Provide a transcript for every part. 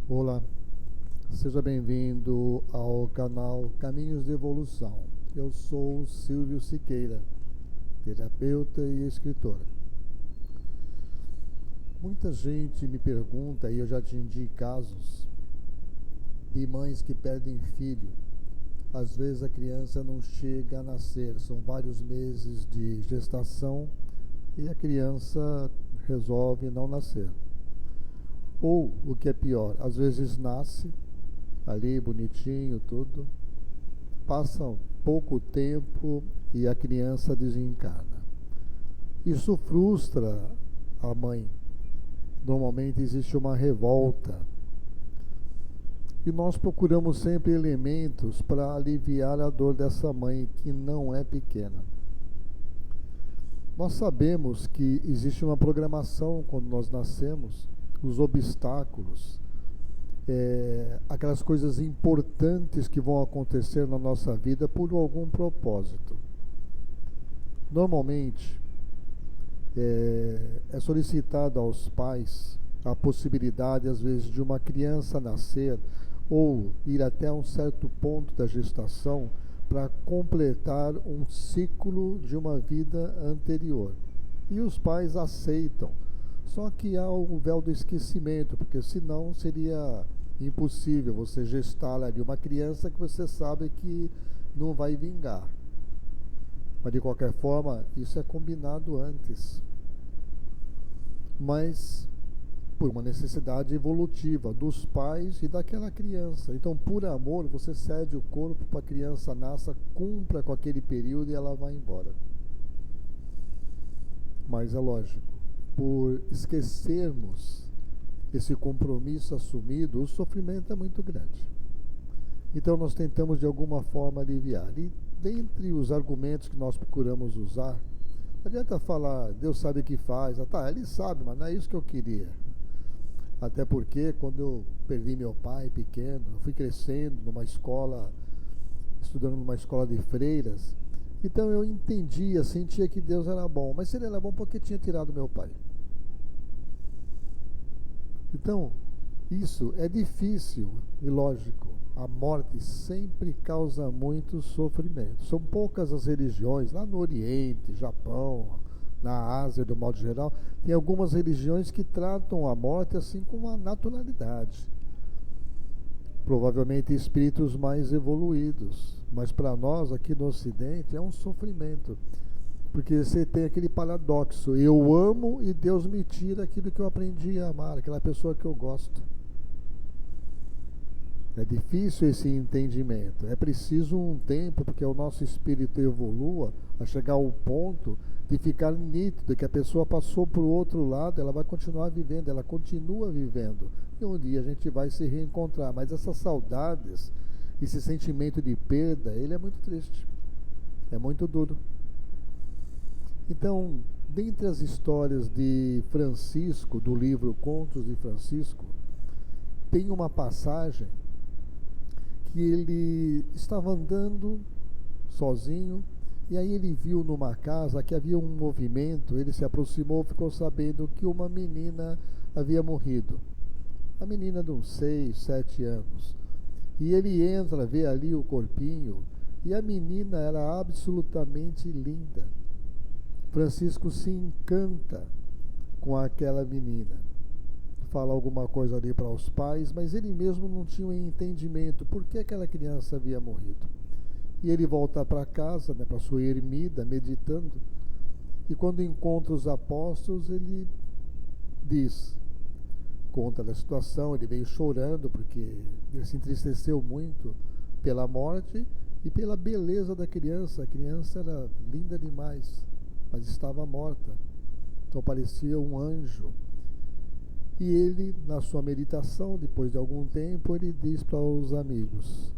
Olá, seja bem-vindo ao canal Caminhos de Evolução. Eu sou Silvio Siqueira, terapeuta e escritor. Muita gente me pergunta, e eu já atendi casos, de mães que perdem filho. Às vezes a criança não chega a nascer, são vários meses de gestação e a criança resolve não nascer. Ou, o que é pior, às vezes nasce ali bonitinho, tudo, passa pouco tempo e a criança desencarna. Isso frustra a mãe. Normalmente existe uma revolta. E nós procuramos sempre elementos para aliviar a dor dessa mãe, que não é pequena. Nós sabemos que existe uma programação quando nós nascemos, os obstáculos, aquelas coisas importantes que vão acontecer na nossa vida por algum propósito. Normalmente, é solicitado aos pais a possibilidade, às vezes, de uma criança nascer ou ir até um certo ponto da gestação para completar um ciclo de uma vida anterior. E os pais aceitam. Só que há o véu do esquecimento, porque senão seria impossível você gestar ali uma criança que você sabe que não vai vingar. Mas de qualquer forma, isso é combinado antes. Mas por uma necessidade evolutiva dos pais e daquela criança. Então, por amor, você cede o corpo para a criança nasça, cumpra com aquele período e ela vai embora. Mas é lógico, por esquecermos esse compromisso assumido, o sofrimento é muito grande. Então nós tentamos de alguma forma aliviar. E dentre os argumentos que nós procuramos usar, não adianta falar, Deus sabe o que faz. Ah, tá, ele sabe, mas não é isso que eu queria. Até porque quando eu perdi meu pai pequeno, eu fui crescendo numa escola, estudando numa escola de freiras. Então eu entendia, sentia que Deus era bom. Mas se ele era bom, porque tinha tirado meu pai? Então, isso é difícil e lógico. A morte sempre causa muito sofrimento. São poucas as religiões, lá no Oriente, Japão, na Ásia, do modo geral, tem algumas religiões que tratam a morte assim com uma naturalidade. Provavelmente espíritos mais evoluídos. Mas para nós, aqui no Ocidente, é um sofrimento. Porque você tem aquele paradoxo, eu amo e Deus me tira aquilo que eu aprendi a amar, aquela pessoa que eu gosto. É difícil esse entendimento, é preciso um tempo porque o nosso espírito evolua a chegar ao ponto de ficar nítido que a pessoa passou para o outro lado, ela vai continuar vivendo, ela continua vivendo. E um dia a gente vai se reencontrar, mas essas saudades, esse sentimento de perda, ele é muito triste, é muito duro. Então, dentre as histórias de Francisco, do livro Contos de Francisco, tem uma passagem que ele estava andando sozinho e aí ele viu numa casa que havia um movimento, ele se aproximou e ficou sabendo que uma menina havia morrido. A menina de uns 6, 7 anos. E ele entra, vê ali o corpinho e a menina era absolutamente linda. Francisco se encanta com aquela menina. Fala alguma coisa ali para os pais, mas ele mesmo não tinha um entendimento por que aquela criança havia morrido. E ele volta para casa, né, para sua ermida, meditando, e quando encontra os apóstolos, ele diz, conta da situação, ele veio chorando porque ele se entristeceu muito pela morte e pela beleza da criança. A criança era linda demais, mas estava morta. Então parecia um anjo. E ele, na sua meditação, depois de algum tempo, ele diz para os amigos,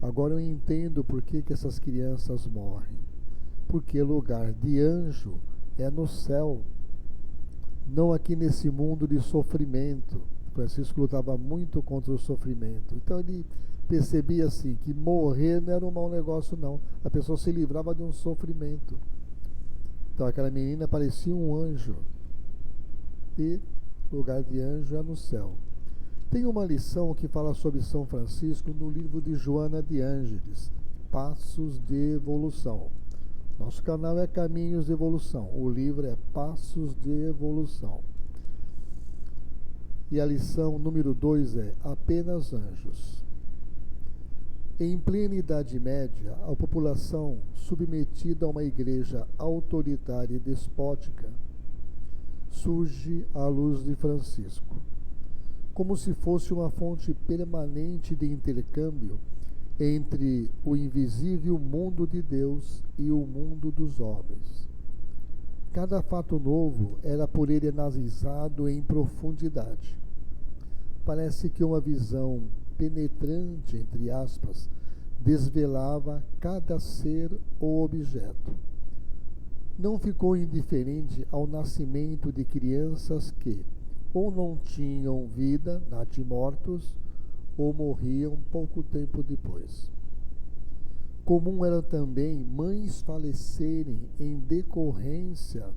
agora eu entendo por que essas crianças morrem. Porque lugar de anjo é no céu, não aqui nesse mundo de sofrimento. Francisco lutava muito contra o sofrimento. Então ele percebia assim, que morrer não era um mau negócio não. A pessoa se livrava de um sofrimento. Então aquela menina parecia um anjo. E lugar de anjo é no céu. Tem uma lição que fala sobre São Francisco no livro de Joana de Ângeles, Passos de Evolução. Nosso canal é Caminhos de Evolução, o livro é Passos de Evolução. E a lição número 2 é Apenas Anjos. Em plena Idade Média, a população submetida a uma igreja autoritária e despótica surge à luz de Francisco, como se fosse uma fonte permanente de intercâmbio entre o invisível mundo de Deus e o mundo dos homens. Cada fato novo era por ele analisado em profundidade. Parece que uma visão penetrante, entre aspas, desvelava cada ser ou objeto. Não ficou indiferente ao nascimento de crianças que ou não tinham vida, natimortos, ou morriam pouco tempo depois. Comum era também mães falecerem em decorrência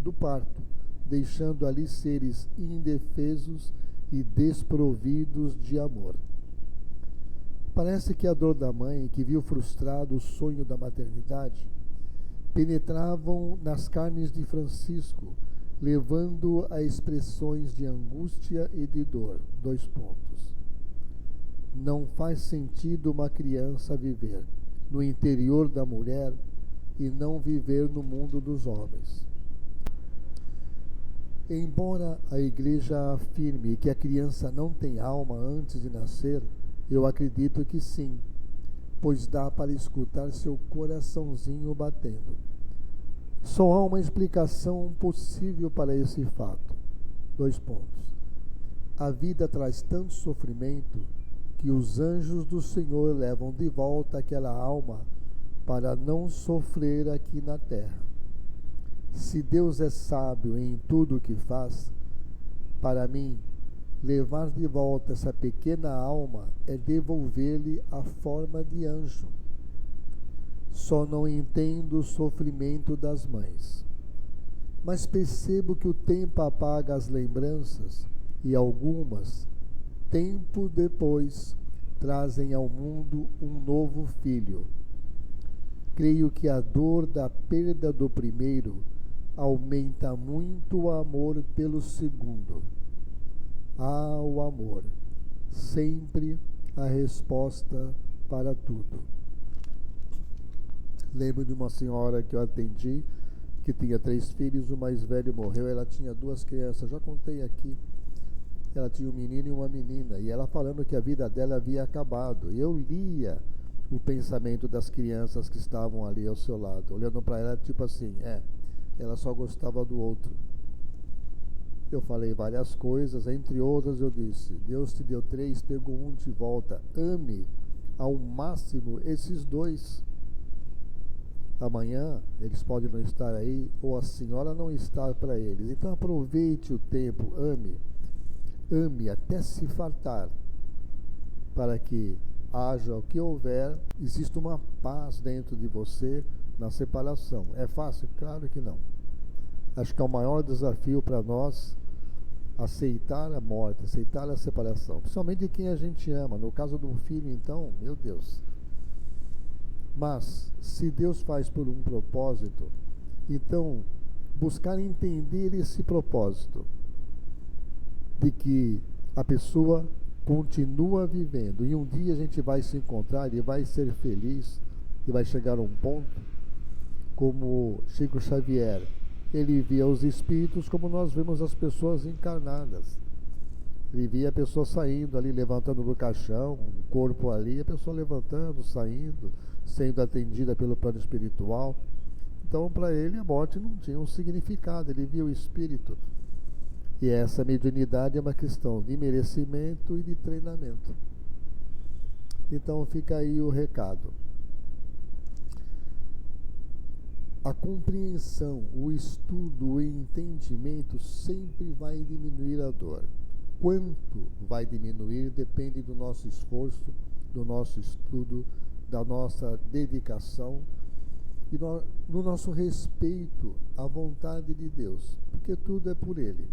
do parto, deixando ali seres indefesos e desprovidos de amor. Parece que a dor da mãe, que viu frustrado o sonho da maternidade, penetravam nas carnes de Francisco, levando a expressões de angústia e de dor. Não faz sentido uma criança viver no interior da mulher e não viver no mundo dos homens. Embora a Igreja afirme que a criança não tem alma antes de nascer, eu acredito que sim, pois dá para escutar seu coraçãozinho batendo. Só há uma explicação possível para esse fato. A vida traz tanto sofrimento que os anjos do Senhor levam de volta aquela alma para não sofrer aqui na terra. Se Deus é sábio em tudo o que faz, para mim, levar de volta essa pequena alma é devolver-lhe a forma de anjo. Só não entendo o sofrimento das mães, mas percebo que o tempo apaga as lembranças e algumas, tempo depois, trazem ao mundo um novo filho. Creio que a dor da perda do primeiro aumenta muito o amor pelo segundo. Ah, o amor, sempre a resposta para tudo. Lembro de uma senhora que eu atendi, que tinha 3 filhos, o mais velho morreu, ela tinha 2 crianças, já contei aqui. Ela tinha um menino e uma menina, e ela falando que a vida dela havia acabado. E eu lia o pensamento das crianças que estavam ali ao seu lado, olhando para ela, tipo assim, ela só gostava do outro. Eu falei várias coisas, entre outras eu disse, Deus te deu 3, pegou um de volta, ame ao máximo esses 2. Amanhã eles podem não estar aí, ou a senhora não estar para eles. Então aproveite o tempo, ame até se fartar, para que haja o que houver, exista uma paz dentro de você na separação. É fácil? Claro que não. Acho que é o maior desafio para nós aceitar a morte, aceitar a separação, principalmente de quem a gente ama. No caso de um filho, então, meu Deus. Mas, se Deus faz por um propósito, então, buscar entender esse propósito, de que a pessoa continua vivendo, e um dia a gente vai se encontrar e vai ser feliz, e vai chegar a um ponto, como Chico Xavier, ele via os espíritos como nós vemos as pessoas encarnadas. Ele via a pessoa saindo ali, levantando do caixão, o corpo ali, a pessoa levantando, saindo, sendo atendida pelo plano espiritual. Então, para ele, a morte não tinha um significado, ele via o espírito. E essa mediunidade é uma questão de merecimento e de treinamento. Então, fica aí o recado. A compreensão, o estudo, o entendimento sempre vai diminuir a dor. Quanto vai diminuir depende do nosso esforço, do nosso estudo, da nossa dedicação e do nosso respeito à vontade de Deus, porque tudo é por Ele.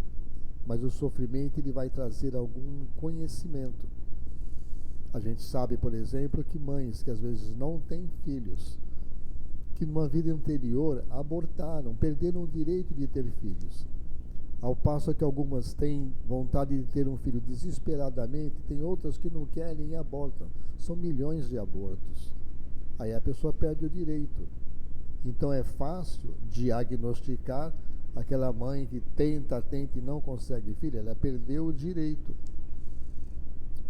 mas o sofrimento ele vai trazer algum conhecimento. A gente sabe, por exemplo, que mães que às vezes não têm filhos, que numa vida anterior abortaram, perderam o direito de ter filhos. Ao passo que algumas têm vontade de ter um filho desesperadamente, tem outras que não querem e abortam. São milhões de abortos. Aí a pessoa perde o direito. Então é fácil diagnosticar aquela mãe que tenta e não consegue filho, ela perdeu o direito.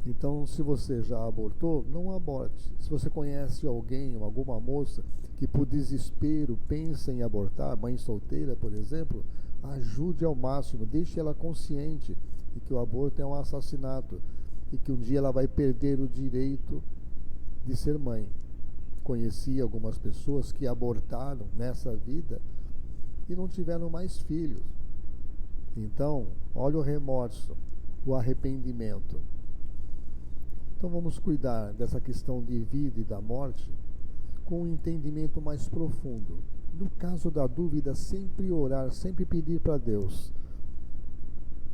Então, se você já abortou, não aborte. Se você conhece alguém ou alguma moça que por desespero pensa em abortar, mãe solteira, por exemplo, ajude ao máximo, deixe ela consciente de que o aborto é um assassinato e que um dia ela vai perder o direito de ser mãe. Conheci algumas pessoas que abortaram nessa vida e não tiveram mais filhos. Então, olha o remorso, o arrependimento. Então vamos cuidar dessa questão de vida e da morte com um entendimento mais profundo. No caso da dúvida, sempre orar, sempre pedir para Deus.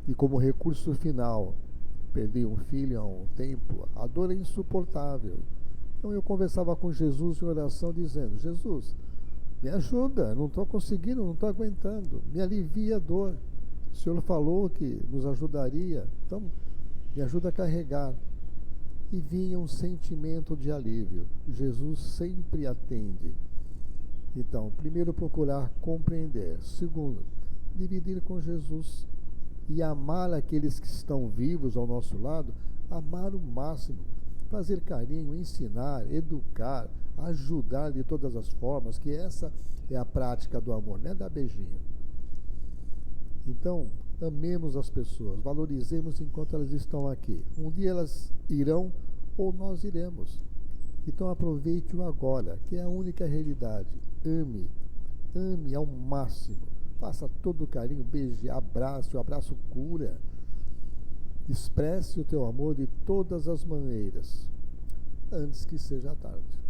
E como recurso final, perdi um filho há um tempo, a dor é insuportável. Então eu conversava com Jesus em oração dizendo: Jesus, me ajuda, não estou conseguindo, não estou aguentando, me alivia a dor. O Senhor falou que nos ajudaria, então me ajuda a carregar. E vinha um sentimento de alívio. Jesus sempre atende. Então, primeiro, procurar compreender. Segundo, dividir com Jesus e amar aqueles que estão vivos ao nosso lado, amar o máximo, fazer carinho, ensinar, educar, ajudar de todas as formas, que essa é a prática do amor, não é dar beijinho. Então, amemos as pessoas, valorizemos enquanto elas estão aqui. Um dia elas irão ou nós iremos. Então aproveite o agora, que é a única realidade. Ame ao máximo. Faça todo o carinho, beije, abrace, o abraço cura. Expresse o teu amor de todas as maneiras, antes que seja tarde.